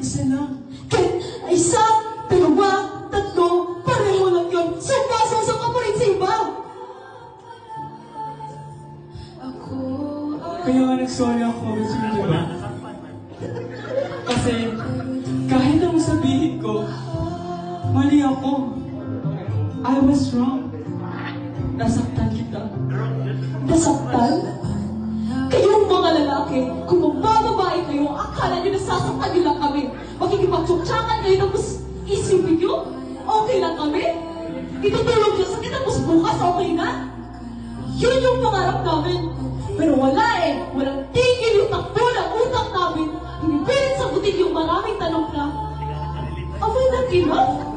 Isa lang. Kahit isa, dalawa, tatlo, pareho lang yun. So, pasasok ka pa rin sa iba. Kaya nga nag-sorry ako sa inyo, di ba? Kasi, kahit anong sabihin ko, mali ako. I was wrong. Nasaktan kita. Nasaktan? Kayong mga lalaki, kung magbababae kayo, akala nyo nasasaktan nyo lang kami. Makikipagtsuktsakan kayo tapos isipin nyo, okay lang kami? Itutulog nyo sa kita tapos bukas okay na? Yun yung pangarap namin. Pero wala eh. Walang tigil yung takbo ng utak namin. Hindi pwede sagutin yung maraming tanong na, am I not enough?